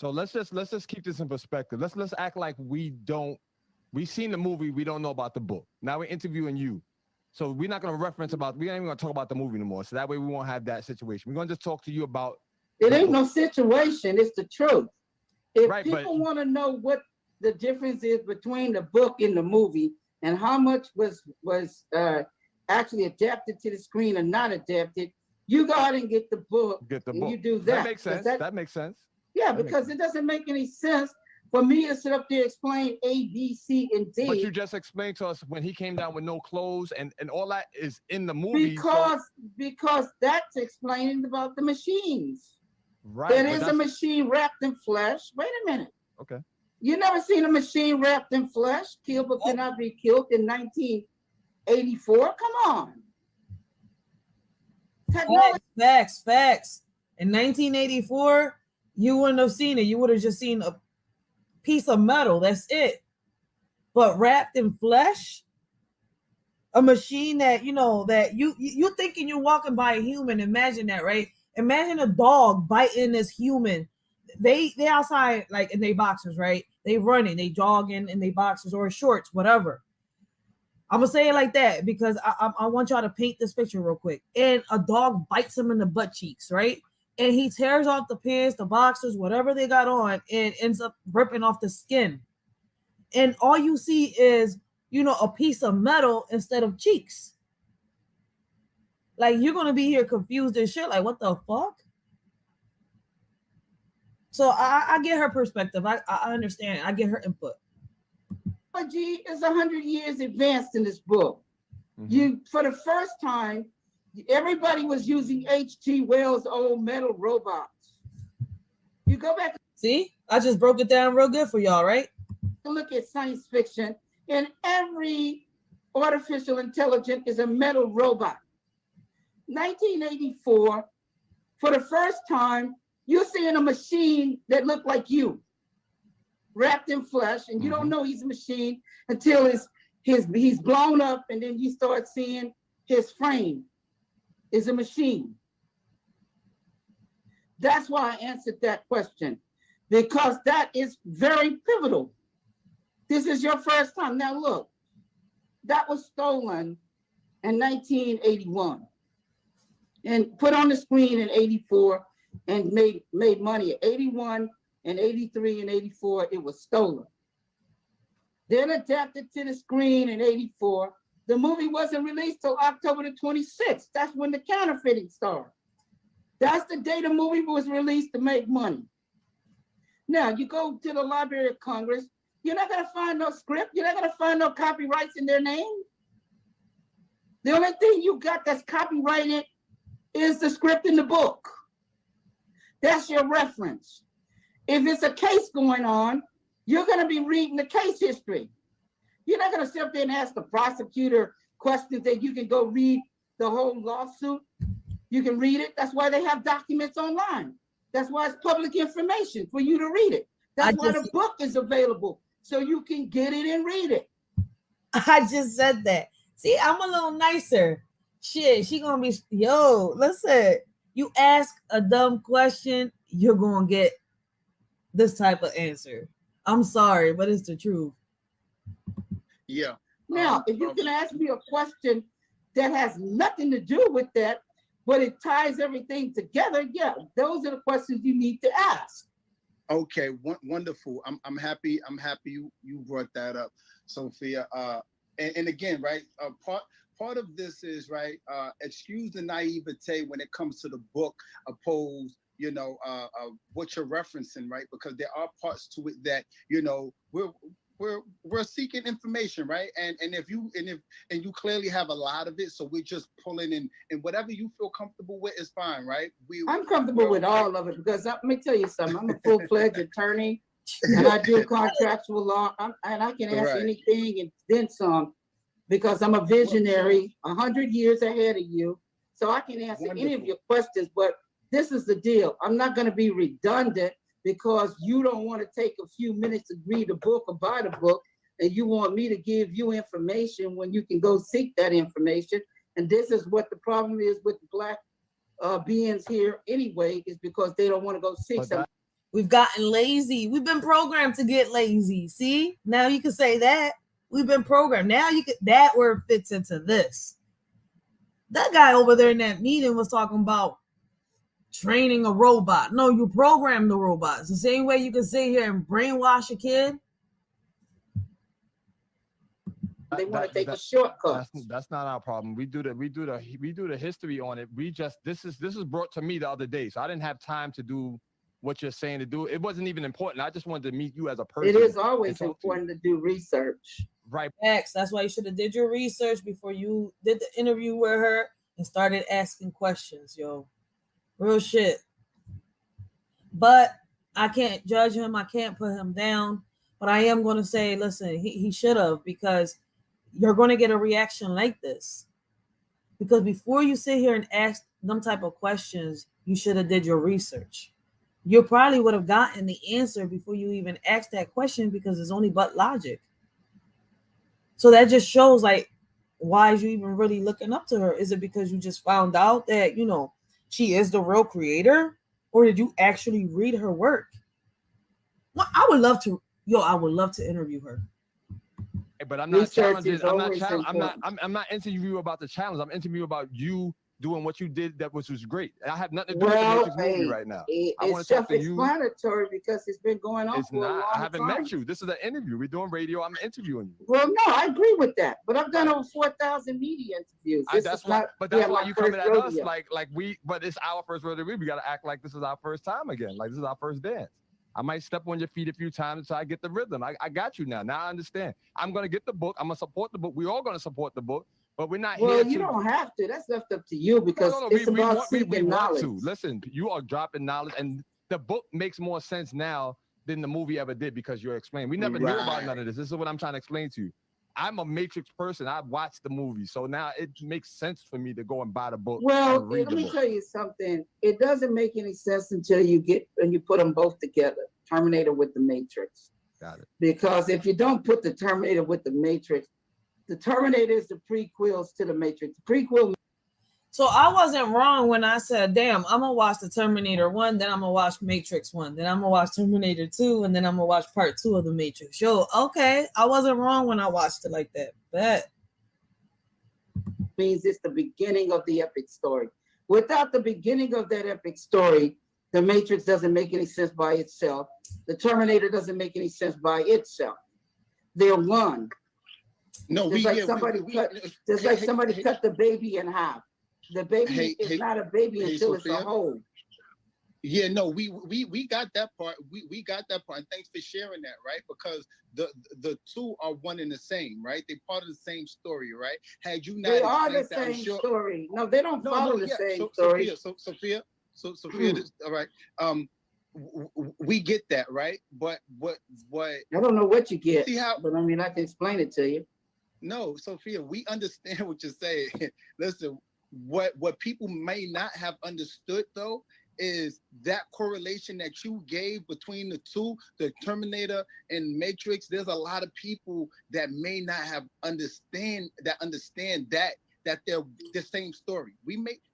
So let's just keep this in perspective. Let's act like we seen the movie, we don't know about the book. Now we're interviewing you. So we're not gonna we ain't even gonna talk about the movie anymore. So that way we won't have that situation. We're gonna just talk to you about it ain't no situation, it's the truth. If right, people want to know what the difference is between the book and the movie and how much was actually adapted to the screen or not adapted, you go out and get the book. And you do that. That makes sense. That makes sense. Yeah, because it doesn't make any sense for me to sit up there explain A, B, C, and D. But you just explained to us when he came down with no clothes and all that is in the movie. Because that's explaining about the machines. Right. There is a machine wrapped in flesh. Wait a minute. Okay. You never seen a machine wrapped in flesh, killed but cannot be killed in 1984? Come on. Facts. In 1984, you wouldn't have seen it. You would have just seen a piece of metal. That's it. But wrapped in flesh, a machine that you thinking you're walking by a human. Imagine that, right? Imagine a dog biting this human. They outside like in their boxers, right? They running, they jogging in their boxers or shorts, whatever. I'm gonna say it like that because I want y'all to paint this picture real quick. And a dog bites him in the butt cheeks, right? And he tears off the pants, the boxers, whatever they got on, and ends up ripping off the skin. And all you see is, a piece of metal instead of cheeks. Like, you're gonna be here confused and shit. Like, what the fuck? So I get her perspective. I understand. I get her input. Technology is 100 years advanced in this book. Mm-hmm. For the first time, everybody was using H.G. Wells' old metal robots. You go back. See, I just broke it down real good for y'all, right? Look at science fiction, and every artificial intelligence is a metal robot. 1984, for the first time, you're seeing a machine that looked like you, wrapped in flesh, and you don't know he's a machine until he's blown up, and then you start seeing his frame is a machine. That's why I answered that question, because that is very pivotal. This is your first time. Now look, that was stolen in 1981 and put on the screen in 84 and made money. 81 and 83 and 84, it was stolen. Then adapted to the screen in 84. The movie wasn't released till October the 26th. That's when the counterfeiting started. That's the day the movie was released to make money. Now, you go to the Library of Congress, you're not gonna find no script. You're not gonna find no copyrights in their name. The only thing you got that's copyrighted is the script in the book. That's your reference. If it's a case going on, you're gonna be reading the case history. You're not gonna sit up there and ask the prosecutor questions that you can go read the whole lawsuit. You can read it. That's why they have documents online. That's why it's public information for you to read it. That's why the book is available, so you can get it and read it. I just said that. See, I'm a little nicer. Shit, she gonna be, listen, you ask a dumb question, you're gonna get this type of answer. I'm sorry, but it's the truth. Yeah. Now, if you can ask me a question that has nothing to do with that, but it ties everything together, yeah, those are the questions you need to ask. Okay, wonderful. I'm happy you brought that up, Sophia. And again, right, part of this is, right, excuse the naivete when it comes to the book opposed, what you're referencing, right? Because there are parts to it that, we're seeking information, right? And if you clearly have a lot of it, so we're just pulling in, and whatever you feel comfortable with is fine, right? I'm comfortable with all of it because let me tell you something. I'm a full-fledged attorney, and I do contractual law, and I can ask anything and then some, because I'm a visionary, 100 years ahead of you, so I can answer any of your questions. But this is the deal: I'm not going to be redundant, because you don't want to take a few minutes to read a book or buy the book, and you want me to give you information when you can go seek that information. And this is what the problem is with Black beings here anyway, is because they don't want to go seek something. We've gotten lazy. We've been programmed to get lazy. See, now you can say that we've been programmed. Now you could, that word fits into this. That guy over there in that meeting was talking about training a robot. No, you program the robots. The same way you can sit here and brainwash a kid. They want to take a shortcut. That's not our problem. We do the history on it. We just this is brought to me the other day, so I didn't have time to do what you're saying to do. It wasn't even important. I just wanted to meet you as a person. It is always important to do research. Right. X. That's why you should have did your research before you did the interview with her and started asking questions, yo. Real shit. But I can't judge him. I can't put him down. But I am going to say, listen, he should have, because you're going to get a reaction like this. Because before you sit here and ask them type of questions, you should have did your research. You probably would have gotten the answer before you even asked that question, because it's only but logic. So that just shows, like, why is you even really looking up to her? Is it because you just found out that, you know, she is the real creator? Or did you actually read her work? Well, I would love to interview her. But I'm not challenging. I'm not interviewing you about the challenge. I'm interviewing you about you doing what you did, that was great. I have nothing to do with the Matrix movie right now. It's self-explanatory because it's been going on for a long time. I haven't met you. This is an interview. We're doing radio. I'm interviewing you. Well, no, I agree with that. But I've done over 4,000 media interviews. That's why you coming at us but it's our first rodeo. We got to act like this is our first time again. Like this is our first dance. I might step on your feet a few times until I get the rhythm. I got you now. Now I understand. I'm going to get the book. I'm going to support the book. We're all going to support the book. But we're not here. Well, you don't have to. That's left up to you, because it's about seeking knowledge. Listen, you are dropping knowledge, and the book makes more sense now than the movie ever did, because you're explaining. We never knew about none of this. This is what I'm trying to explain to you. I'm a Matrix person. I watched the movie, so now it makes sense for me to go and buy the book. Well, let me tell you something. It doesn't make any sense until you put them both together. Terminator with the Matrix. Got it. Because if you don't put the Terminator with the Matrix, the Terminator is the prequels to the Matrix. The prequel. So I wasn't wrong when I said, damn, I'm going to watch the Terminator 1, then I'm going to watch Matrix 1, then I'm going to watch Terminator 2, and then I'm going to watch part 2 of the Matrix. Yo, okay. I wasn't wrong when I watched it like that. Bet. Means it's the beginning of the epic story. Without the beginning of that epic story, the Matrix doesn't make any sense by itself. The Terminator doesn't make any sense by itself. They're one. No, somebody cut the baby in half. The baby is not a baby until it's a whole. Yeah, no, we got that part. We got that part. And thanks for sharing that, right? Because the two are one and the same, right? They're part of the same story, right? Had you not, they are the same story. No, they don't follow the same story. Sophia, all right. We get that, right? But what? I don't know what you get. But I mean, I can explain it to you. No, Sophia, we understand what you're saying. Listen, what people may not have understood though is that correlation that you gave between the two, the Terminator and Matrix. There's a lot of people that may not have understand that they're the same story.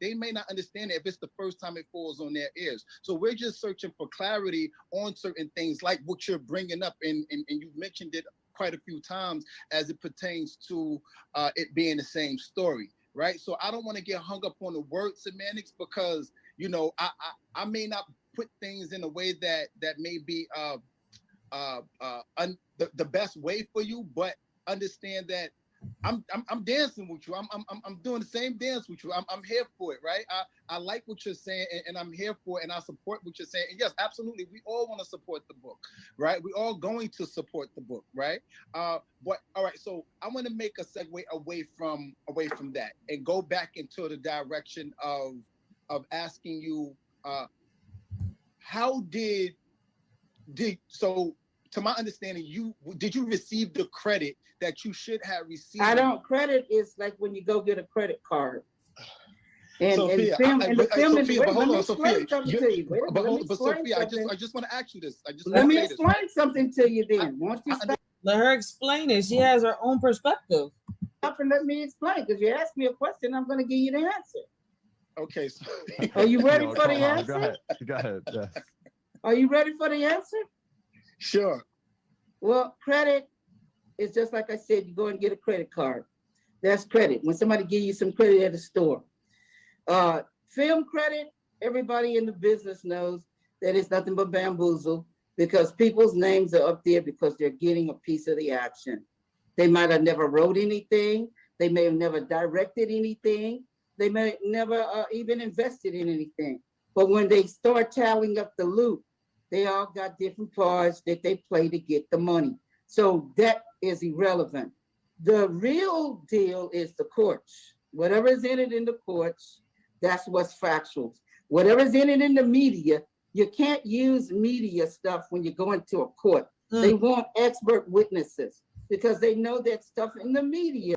They may not understand it if it's the first time it falls on their ears. So we're just searching for clarity on certain things, like what you're bringing up, and you mentioned it quite a few times as it pertains to it being the same story, right? So I don't want to get hung up on the word semantics, because you know I may not put things in a way that may be the best way for you, but understand that I'm dancing with you. I'm doing the same dance with you. I'm here for it, right? I like what you're saying, and I'm here for it, and I support what you're saying. And yes, absolutely, we all want to support the book, right? We're all going to support the book, right? But all right, so I want to make a segue away from that and go back into the direction of asking you, how did so? To my understanding, did you receive the credit that you should have received? I don't. Credit is like when you go get a credit card. And Sophia, Sophia, hold on, Sophia. I just want to ask you this. Let me explain something to you then. Once you stop, let her explain it. She has her own perspective. Stop and let me explain, because you asked me a question, I'm going to give you the answer. Okay. So, are you ready for the answer? Go ahead. Yes. Are you ready for the answer? Sure. Well, credit is just like I said, you go and get a credit card. That's credit. When somebody give you some credit at the store. Film credit, everybody in the business knows that it's nothing but bamboozle because people's names are up there because they're getting a piece of the action. They might have never wrote anything. They may have never directed anything. They may never even invested in anything. But when they start tallying up the loot, they all got different parts that they play to get the money. So that is irrelevant. The real deal is the courts. Whatever is in it in the courts, that's what's factual. Whatever's in it in the media, you can't use media stuff when you go into a court. They want expert witnesses because they know that stuff in the media.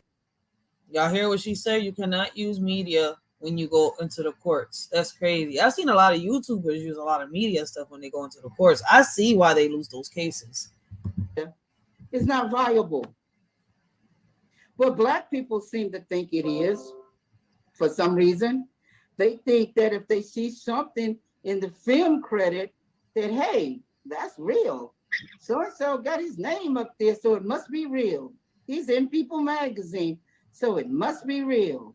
Y'all hear what she said? You cannot use media when you go into the courts. That's crazy. I've seen a lot of YouTubers use a lot of media stuff when they go into the courts. I see why they lose those cases. It's not viable. But Black people seem to think it is for some reason. They think that if they see something in the film credit, that, hey, that's real. So-and-so got his name up there, so it must be real. He's in People magazine, so it must be real.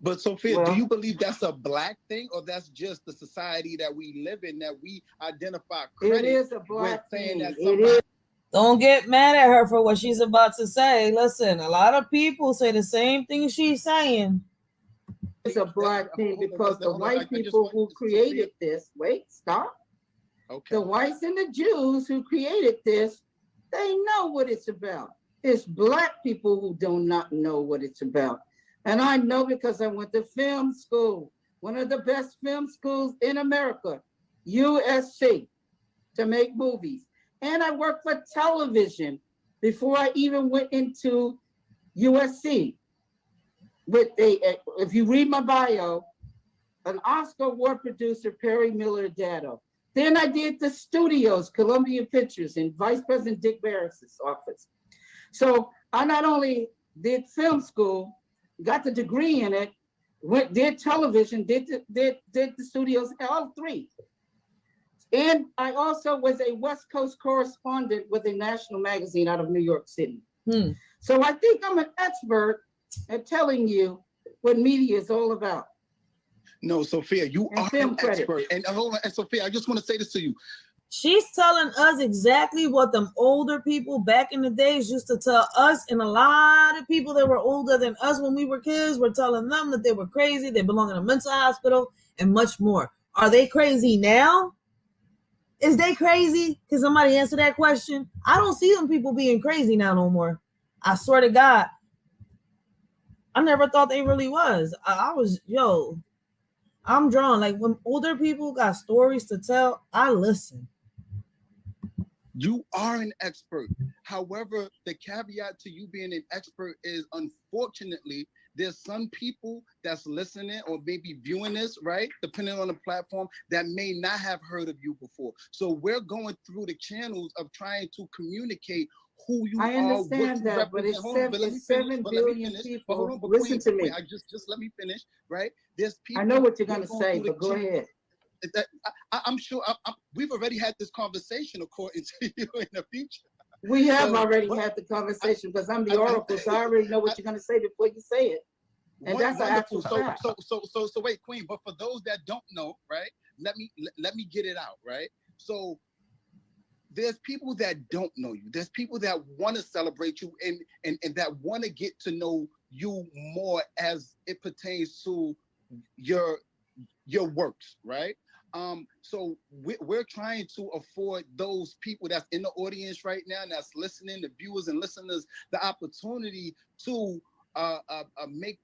But Sophia, do you believe that's a Black thing, or that's just the society that we live in, that we identify credit? It is a Black thing. That It is. Don't get mad at her for what she's about to say. Listen, a lot of people say the same thing she's saying. It's a Black thing because the white people who created this, stop. Okay. The whites and the Jews who created this, they know what it's about. It's Black people who do not know what it's about. And I know because I went to film school, one of the best film schools in America, USC, to make movies. And I worked for television before I even went into USC. If you read my bio, an Oscar award producer, Perry Miller Dado. Then I did the studios, Columbia Pictures, in Vice President Dick Barris's office. So I not only did film school, got the degree in it, did television, did the studios, all three. And I also was a West Coast correspondent with a national magazine out of New York City. So I think I'm an expert at telling you what media is all about. No, Sophia, you And are film an credit. expert. And hold on, and Sophia, I just want to say this to you. She's telling us exactly what them older people back in the days used to tell us, and a lot of people that were older than us when we were kids were telling them that they were crazy, they belong in a mental hospital, and much more. Are they crazy now? Is they crazy? Can somebody answer that question? I don't see them people being crazy now no more. I swear to God. I never thought they really was. I was, I'm drawn. Like when older people got stories to tell, I listen. You are an expert. However, the caveat to you being an expert is, unfortunately, there's some people that's listening or maybe viewing this, right, depending on the platform, that may not have heard of you before. So we're going through the channels of trying to communicate who you are. I understand that, but it's 7 billion people. Listen to me. Just let me finish, right? There's people. I know what you're going to say, but go ahead. I'm sure we've already had this conversation, according to you, in the future. We have already had the conversation because I'm the oracle, so I already know what you're going to say before you say it. And that's an actual fact. So wait, Queen, but for those that don't know, right, let me get it out, right? So there's people that don't know you. There's people that want to celebrate you and that want to get to know you more as it pertains to your works, right? So we're trying to afford those people that's in the audience right now, and that's listening, the viewers and listeners, the opportunity to make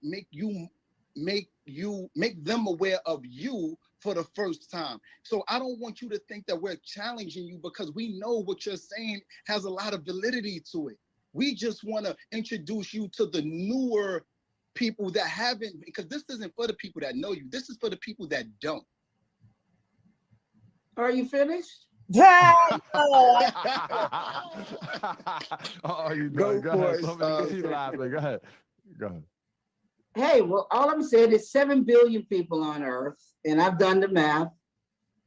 them aware of you for the first time. So I don't want you to think that we're challenging you, because we know what you're saying has a lot of validity to it. We just want to introduce you to the newer people that haven't, because this isn't for the people that know you. This is for the people that don't. Are you finished? Yeah. You Go go for ahead. it. She's laughing. Go ahead. Go ahead. Hey, well, all I'm saying is 7 billion people on Earth, and I've done the math.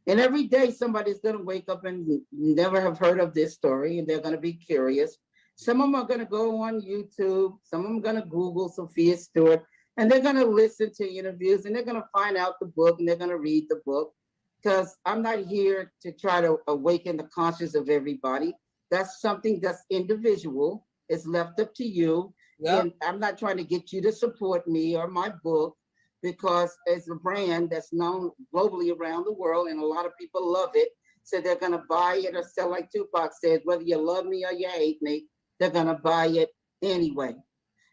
And every day somebody's going to wake up and never have heard of this story, and they're going to be curious. Some of them are going to go on YouTube. Some of them are going to Google Sophia Stewart, and they're going to listen to interviews, and they're going to find out the book, and they're going to read the book. Because I'm not here to try to awaken the conscience of everybody. That's something that's individual. It's left up to you. Yep. And I'm not trying to get you to support me or my book, because it's a brand that's known globally around the world, and a lot of people love it. So they're going to buy it or sell, like Tupac said, whether you love me or you hate me, they're going to buy it anyway.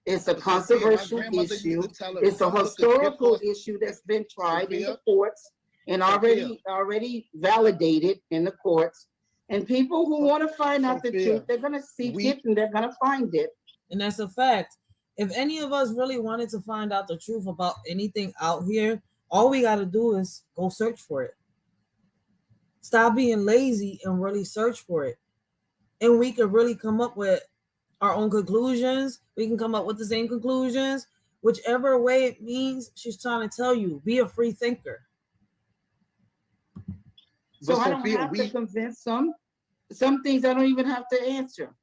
It's a controversial issue. It's a historical issue that's been tried in the courts and already validated in the courts. And people who want to find out the truth, they're going to seek it and they're going to find it. And that's a fact. If any of us really wanted to find out the truth about anything out here, all we got to do is go search for it. Stop being lazy and really search for it. And we could really come up with our own conclusions. We can come up with the same conclusions. Whichever way it means, she's trying to tell you, be a free thinker. So I don't have to convince some. Some things I don't even have to answer.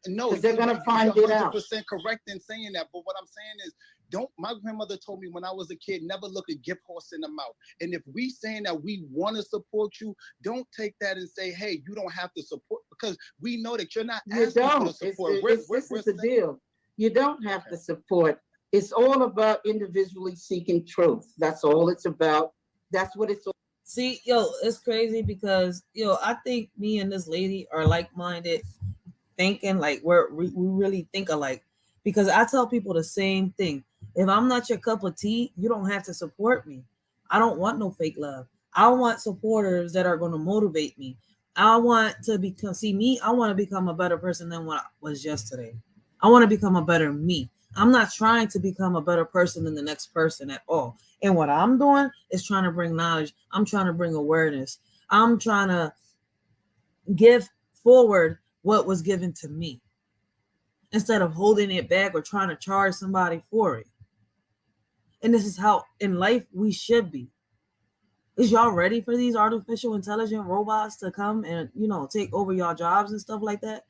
No, they're gonna find it out. 100% correct in saying that. But what I'm saying is, don't. My grandmother told me when I was a kid, never look a gift horse in the mouth. And if we saying that we want to support you, don't take that and say, hey, you don't have to support, because we know that you're not asking for support. This is the deal. You don't have to support. It's all about individually seeking truth. That's all it's about. That's what it's all. See, yo, it's crazy because, yo, I think me and this lady are like-minded, thinking like we really think alike, because I tell people the same thing. If I'm not your cup of tea, you don't have to support me. I don't want no fake love. I want supporters that are going to motivate me. I want to I want to become a better person than what I was yesterday. I want to become a better me. I'm not trying to become a better person than the next person at all. And what I'm doing is trying to bring knowledge. I'm trying to bring awareness. I'm trying to give forward what was given to me instead of holding it back or trying to charge somebody for it. And this is how in life we should be. Is y'all ready for these artificial intelligent robots to come and, take over y'all jobs and stuff like that?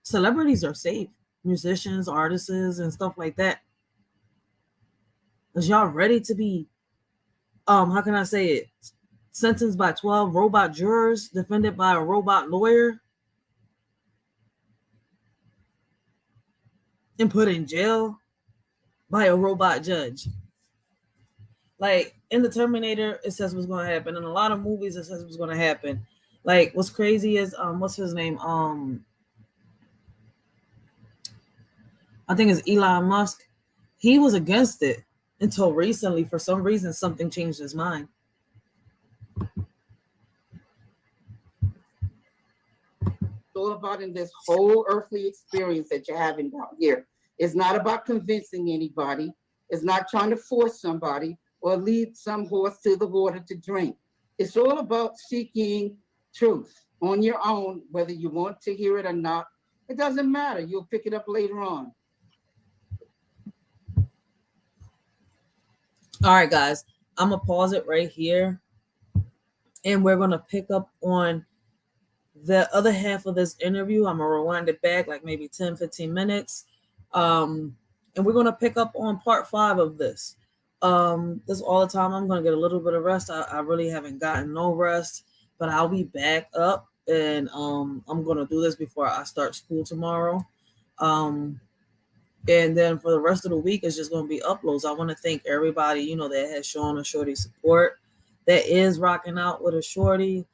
Celebrities are safe. Musicians, artists, and stuff like that. Is y'all ready to be, how can I say it? Sentenced by 12 robot jurors, defended by a robot lawyer, and put in jail by a robot judge. Like in the Terminator, it says what's going to happen. In a lot of movies, it says what's going to happen. Like what's crazy is, what's his name? I think it's Elon Musk. He was against it until recently. For some reason, something changed his mind. It's all about in this whole earthly experience that you're having down here. It's not about convincing anybody. It's not trying to force somebody or lead some horse to the water to drink. It's all about seeking truth on your own, whether you want to hear it or not. It doesn't matter. You'll pick it up later on. All right, guys, I'm going to pause it right here. And we're going to pick up on the other half of this interview. I'm going to rewind it back like maybe 10, 15 minutes. And we're going to pick up on part 5 of this. This all the time. I'm going to get a little bit of rest. I really haven't gotten no rest, but I'll be back up. And I'm going to do this before I start school tomorrow. And then for the rest of the week, it's just going to be uploads. I want to thank everybody, that has shown a Shorty support, that is rocking out with a Shorty,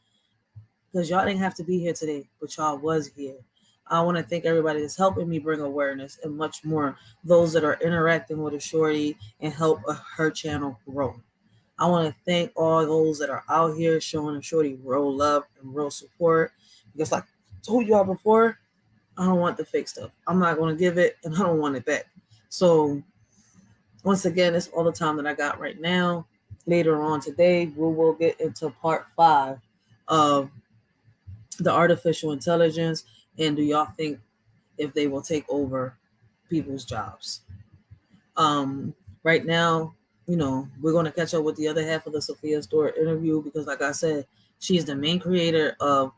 because y'all didn't have to be here today, but y'all was here. I want to thank everybody that's helping me bring awareness and much more, those that are interacting with a Shorty and help her channel grow. I want to thank all those that are out here showing a Shorty real love and real support, because like I told y'all before, I don't want the fake stuff. I'm not going to give it, and I don't want it back. So once again, it's all the time that I got right now. Later on today, we will get into part 5 of the artificial intelligence. And do y'all think if they will take over people's jobs? Right now, we're going to catch up with the other half of the Sophia Stewart interview, because like I said, She is the main creator of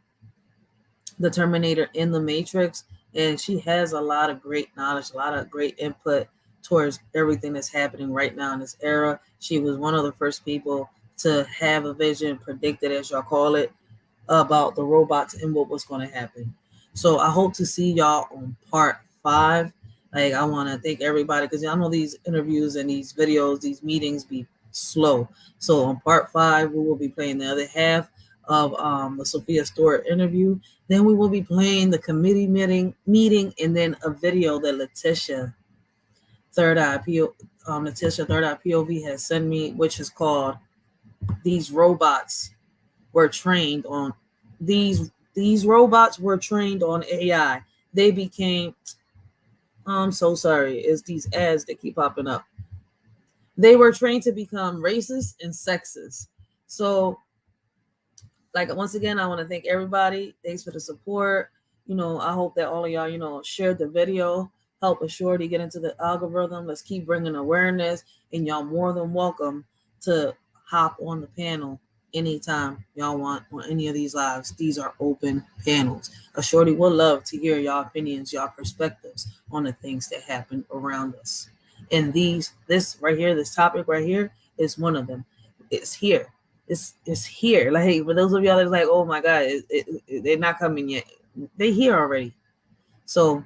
the Terminator in the Matrix, and she has a lot of great knowledge, a lot of great input towards everything that's happening right now in this era. She was one of the first people to have a vision predicted, as y'all call it, about the robots and what was going to happen. So I hope to see y'all on part 5. Like, I want to thank everybody, because y'all know these interviews and these videos, these meetings be slow. So on part 5, we will be playing the other half of the Sophia Stewart interview. Then we will be playing the committee meeting, and then a video that Letitia Third Eye POV has sent me, which is called "These Robots Were Trained on These Robots Were Trained on AI. They became." I'm so sorry. It's these ads that keep popping up. They were trained to become racist and sexist. So, like, once again, I want to thank everybody. Thanks for the support. I hope that all of y'all, shared the video, help a Shorty get into the algorithm. Let's keep bringing awareness, and y'all more than welcome to hop on the panel anytime y'all want on any of these lives. These are open panels. A Shorty would love to hear y'all opinions, y'all perspectives on the things that happen around us. And this topic right here is one of them. It's here. It's here. Like, for those of y'all that's like, oh my God, they're not coming yet. They here already. So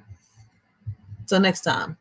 till next time.